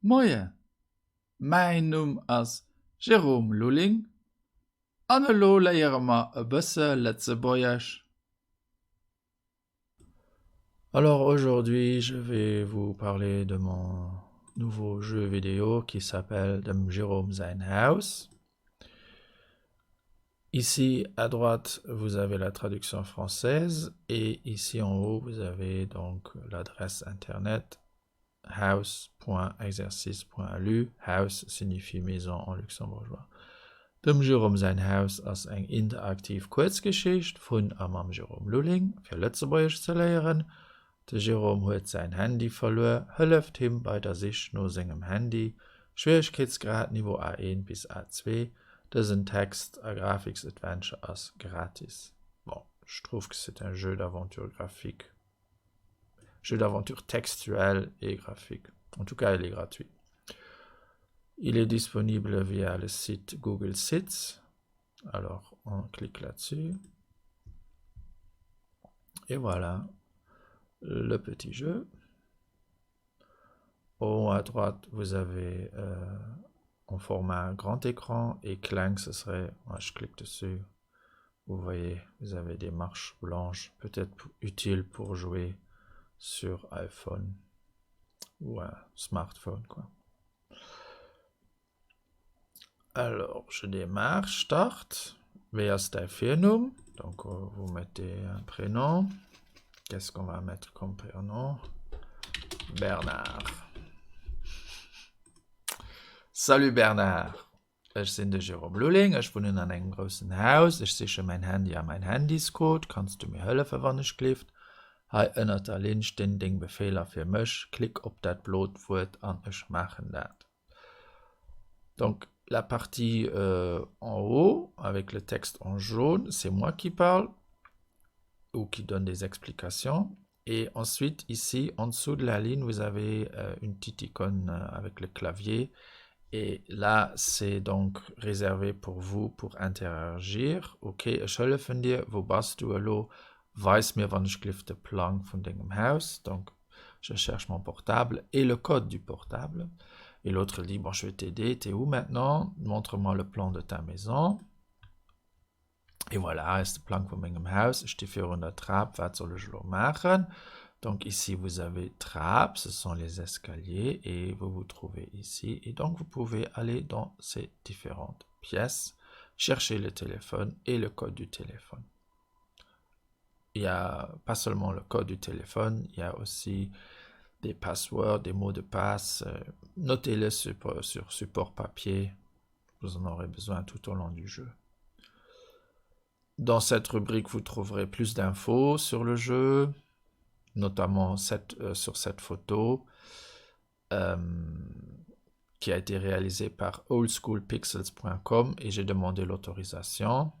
Moje, mein Num as Jerome Lulling. Anelo leiere ma e bësse Letzebäuerch. Alors aujourd'hui, je vais vous parler de mon nouveau jeu vidéo qui s'appelle Dem Jérôme sein Haus. Ici à droite, vous avez la traduction française et ici en haut, vous avez donc l'adresse internet house.exercice.lu. House signifie maison en luxembourgeois. Dem Jérôme sein Haus als eng interaktiv Kurzgeschicht vun am Jérôme Lulling fir Lëtzebäuerch ze léieren. De Jérôme huet sein Handy verloren, hëlleft him bei der Sich no segem Handy, Schwierigkeitsgrad Niveau A1 bis A2, Dësen Text a Graphics Adventure as gratis. Bon, je trouve que c'est un jeu d'aventure graphique. Jeu d'aventure textuel et graphique. En tout cas, il est gratuit. Il est disponible via le site Google Sites. Alors, on clique là-dessus. Et voilà le petit jeu. Au haut à droite, vous avez en format grand écran et Clang, ce serait, moi je clique dessus, vous voyez, vous avez des marches blanches, peut-être utiles pour jouer sur iPhone ou un smartphone, quoi. Alors, je démarre, start, wer ist der Firnum? Donc, vous mettez un prénom. Qu'est-ce qu'on va mettre comme prénom? Bernard. Salut Bernard. Ich bin der Jérôme Lulling, ich wohne in einem großen Haus, ich sichere mein Handy an mein Handyscode, kannst du mir helfen, wenn ich klift? Hei ënnert der Lynch den Ding Befehler für mich, klick op dat Blotwort an ich machen dat. Donc, la partie en haut, avec le texte en jaune, c'est moi qui parle, ou qui donne des explications. Et ensuite, ici, en dessous de la ligne, vous avez une petite icône avec le clavier. Et là, c'est donc réservé pour vous pour interagir. Ok, ich helfe dir, wo bist du, hallo? Weiß mir, wann ich klifte Plan von deinem Haus. Donc, je cherche mon portable et le code du portable. Et l'autre dit, bon, je vais t'aider, t'es où maintenant? Montre-moi le plan de ta maison. Et voilà, ist der Plan von meinem Haus. Ich stehe für der Trappe, was soll ich machen? Donc ici, vous avez trappe, ce sont les escaliers, et vous vous trouvez ici. Et donc, vous pouvez aller dans ces différentes pièces, chercher le téléphone et le code du téléphone. Il n'y a pas seulement le code du téléphone, il y a aussi des passwords, des mots de passe. Notez-les sur support papier, vous en aurez besoin tout au long du jeu. Dans cette rubrique, vous trouverez plus d'infos sur le jeu, notamment sur cette photo qui a été réalisée par oldschoolpixels.com et j'ai demandé l'autorisation.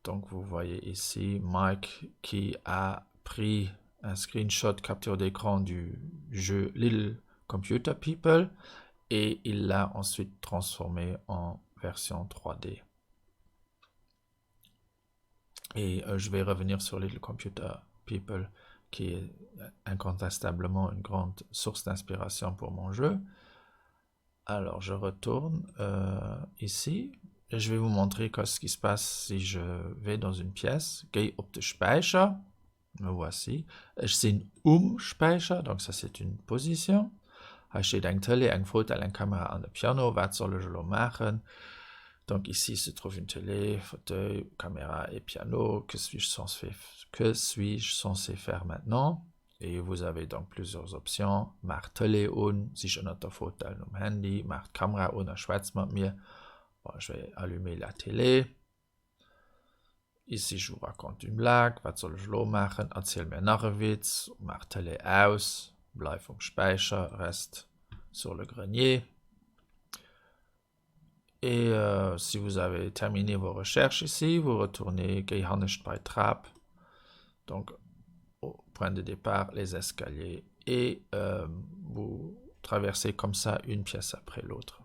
Donc vous voyez ici Mike qui a pris un screenshot capture d'écran du jeu Little Computer People et il l'a ensuite transformé en version 3D. Et je vais revenir sur Little Computer People qui est incontestablement une grande source d'inspiration pour mon jeu. Alors, je retourne ici. Et je vais vous montrer ce qui se passe si je vais dans une pièce. Geh op de Speicher. Me voici. Ich bin Speicher, donc ça c'est une position. Hier steht ein Tele, ein Foto, eine Kamera an der Piano. Was soll ich machen? Donc ici se trouve une télé, fauteuil, caméra et piano. Que suis-je censé faire maintenant? Et vous avez donc plusieurs options. Mach Tele on, si je note Foto am Handy. Mach Kamera on, schwätzt mit mir. Bon, je vais allumer la télé. Ici, je vous raconte une blague. Was soll ich machen? Erzähl mir noch einen Witz. Mach Tele aus. Bleib vom Speicher. Reste sur le grenier. Et si vous avez terminé vos recherches ici, vous retournez Gehannischt bei Trapp. Donc, au point de départ, les escaliers. Et vous traversez comme ça une pièce après l'autre.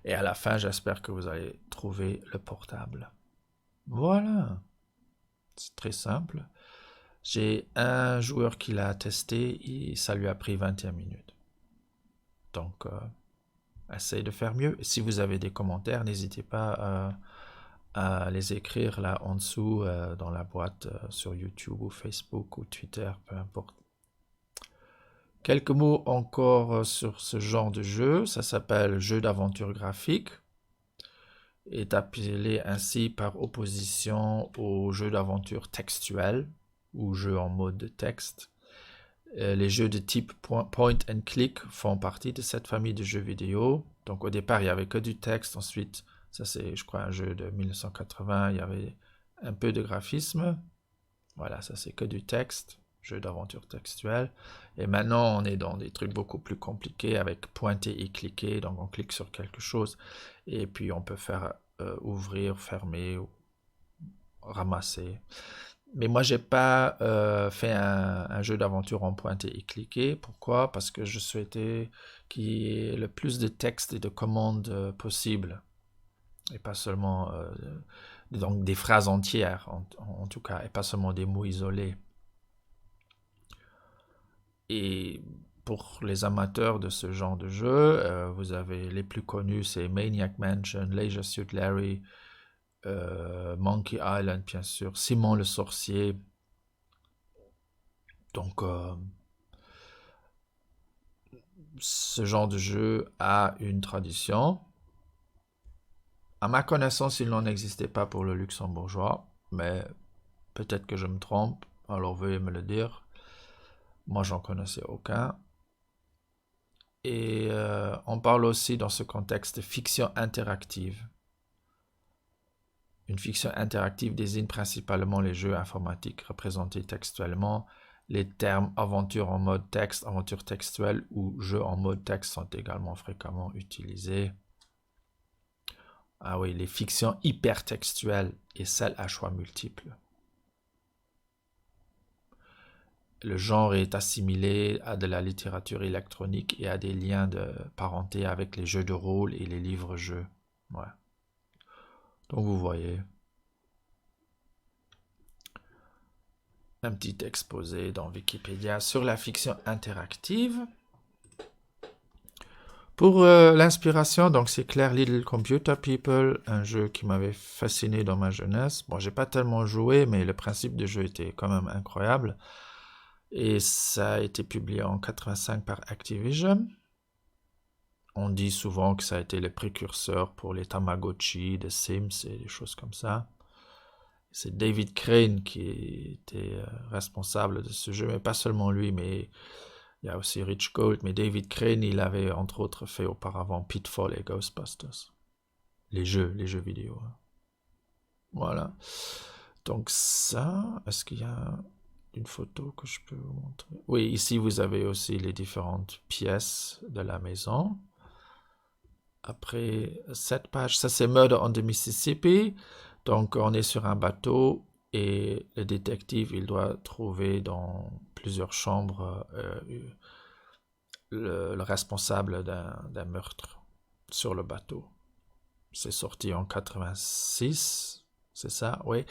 Et à la fin, j'espère que vous allez trouver le portable. Voilà. C'est très simple. J'ai un joueur qui l'a testé et ça lui a pris 21 minutes. Donc, essayez de faire mieux. Et si vous avez des commentaires, n'hésitez pas à les écrire là en dessous dans la boîte sur YouTube ou Facebook ou Twitter, peu importe. Quelques mots encore sur ce genre de jeu. Ça s'appelle jeu d'aventure graphique. Est appelé ainsi par opposition au jeu d'aventure textuel ou jeu en mode de texte. Les jeux de type point and click font partie de cette famille de jeux vidéo. Donc au départ, il n'y avait que du texte. Ensuite, ça c'est, je crois, un jeu de 1980. Il y avait un peu de graphisme. Voilà, ça c'est que du texte, jeu d'aventure textuel. Et maintenant, on est dans des trucs beaucoup plus compliqués avec pointer et cliquer. Donc on clique sur quelque chose et puis on peut faire ouvrir, fermer, ou ramasser. Mais moi, j'ai pas fait un jeu d'aventure en pointer et cliquer. Pourquoi? Parce que je souhaitais qu'il y ait le plus de texte et de commandes possible. Et pas seulement donc des phrases entières, en tout cas, et pas seulement des mots isolés. Et pour les amateurs de ce genre de jeu, vous avez les plus connus, c'est Maniac Mansion, Leisure Suit Larry, Monkey Island, bien sûr, Simon le Sorcier. Donc, ce genre de jeu a une tradition. À ma connaissance, il n'en existait pas pour le luxembourgeois, mais peut-être que je me trompe, alors veuillez me le dire. Moi, j'en connaissais aucun. Et on parle aussi dans ce contexte de fiction interactive. Une fiction interactive désigne principalement les jeux informatiques représentés textuellement. Les termes aventure en mode texte, aventure textuelle ou jeu en mode texte sont également fréquemment utilisés. Ah oui, les fictions hypertextuelles et celles à choix multiples. Le genre est assimilé à de la littérature électronique et à des liens de parenté avec les jeux de rôle et les livres-jeux. Ouais. Donc vous voyez. Un petit exposé dans Wikipédia sur la fiction interactive. Pour l'inspiration, donc c'est clair, Little Computer People, un jeu qui m'avait fasciné dans ma jeunesse. Bon, j'ai pas tellement joué, mais le principe du jeu était quand même incroyable. Et ça a été publié en 85 par Activision. On dit souvent que ça a été le précurseur pour les Tamagotchi, les Sims et des choses comme ça. C'est David Crane qui était responsable de ce jeu, mais pas seulement lui, mais il y a aussi Rich Gold. Mais David Crane, il avait entre autres fait auparavant Pitfall et Ghostbusters. Les jeux vidéo. Voilà. Donc ça, est-ce qu'il y a une photo que je peux vous montrer? Oui, ici vous avez aussi les différentes pièces de la maison. Après cette page, ça c'est Murder on the Mississippi. Donc on est sur un bateau et le détective, il doit trouver dans plusieurs chambres le responsable d'un meurtre sur le bateau. C'est sorti en 86, c'est ça, oui.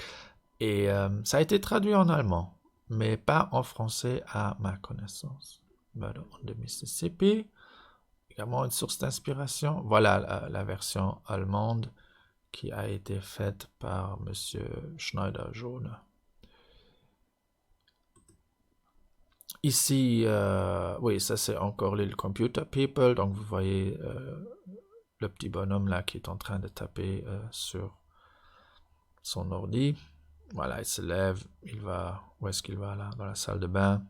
Et ça a été traduit en allemand, mais pas en français à ma connaissance. Murder on the Mississippi. Également une source d'inspiration. Voilà la version allemande qui a été faite par Monsieur Schneider-Jaune. Ici, oui, ça c'est encore Little Computer People. Donc vous voyez le petit bonhomme là qui est en train de taper sur son ordi. Voilà, il se lève, il va, où est-ce qu'il va là? Dans la salle de bain.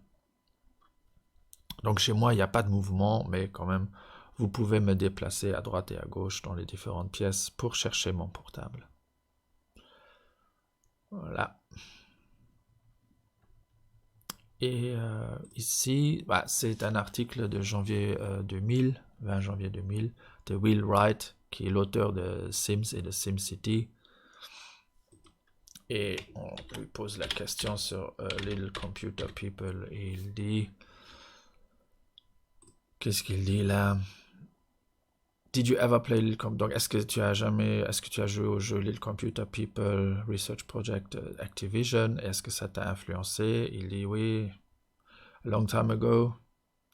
Donc chez moi, il n'y a pas de mouvement, mais quand même, vous pouvez me déplacer à droite et à gauche dans les différentes pièces pour chercher mon portable. Voilà. Et ici, bah, c'est un article de janvier 2000, 20 janvier 2000, de Will Wright, qui est l'auteur de Sims et de SimCity. Et on lui pose la question sur Little Computer People et il dit... Qu'est-ce qu'il dit là? Did you ever play Little Computer? Donc, est-ce que tu as joué au jeu Little Computer People Research Project Activision? Est-ce que ça t'a influencé? Il dit oui, a long time ago,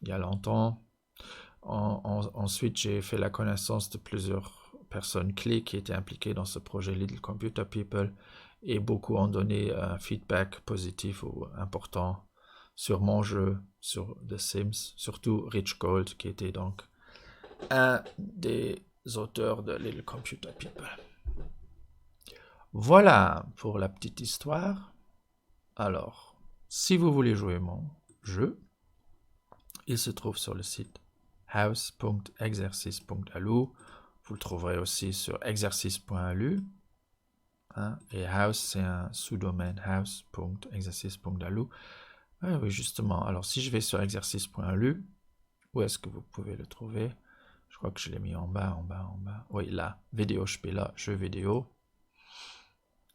il y a longtemps. Ensuite, j'ai fait la connaissance de plusieurs personnes clés qui étaient impliquées dans ce projet Little Computer People et beaucoup ont donné un feedback positif ou important sur mon jeu, sur The Sims, surtout Rich Gold qui était donc un des auteurs de Little Computer People. Voilà pour la petite histoire. Alors, si vous voulez jouer mon jeu, il se trouve sur le site house.exercice.alu. Vous le trouverez aussi sur exercice.alu. Hein, et house, c'est un sous-domaine house.exercice.alu. Ah oui, justement. Alors, si je vais sur exercice.alu, où est-ce que vous pouvez le trouver? Je crois que je l'ai mis en bas. Oui, là, Videospieler, jeu vidéo.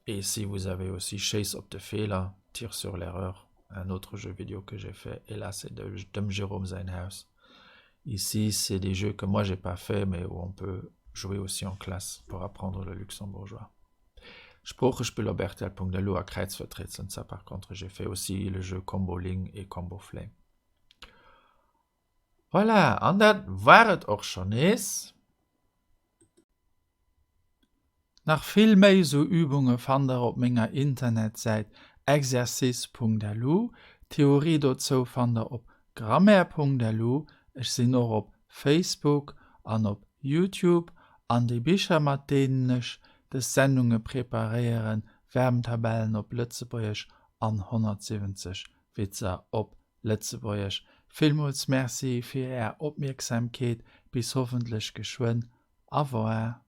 Et si vous avez aussi Chase of the Fehler, tire sur l'erreur, un autre jeu vidéo que j'ai fait. Et là, c'est de Jérôme Zeinhaus. Ici, c'est des jeux que moi, j'ai pas fait, mais où on peut jouer aussi en classe pour apprendre le luxembourgeois. Spruchespiel.lu à Kreuzverträtseln, ça par contre, j'ai fait aussi le jeu Combo Ling et Combo Flame. Voilà, und das waret auch schon is. Nach viel méi so Übunge fand op ménger Internetseite exercice.lu, Theorie dazu fand op grammaire.lu, ich sinn noch op Facebook an op YouTube, an die Bicher mat denench de Sendunge preparieren, Wärmtabellen op Lützeburgch an 170 Witzer op Lützeburgch. Vielmals merci fir Opmerksamkeet, bis hoffentlich geschwind. Au revoir.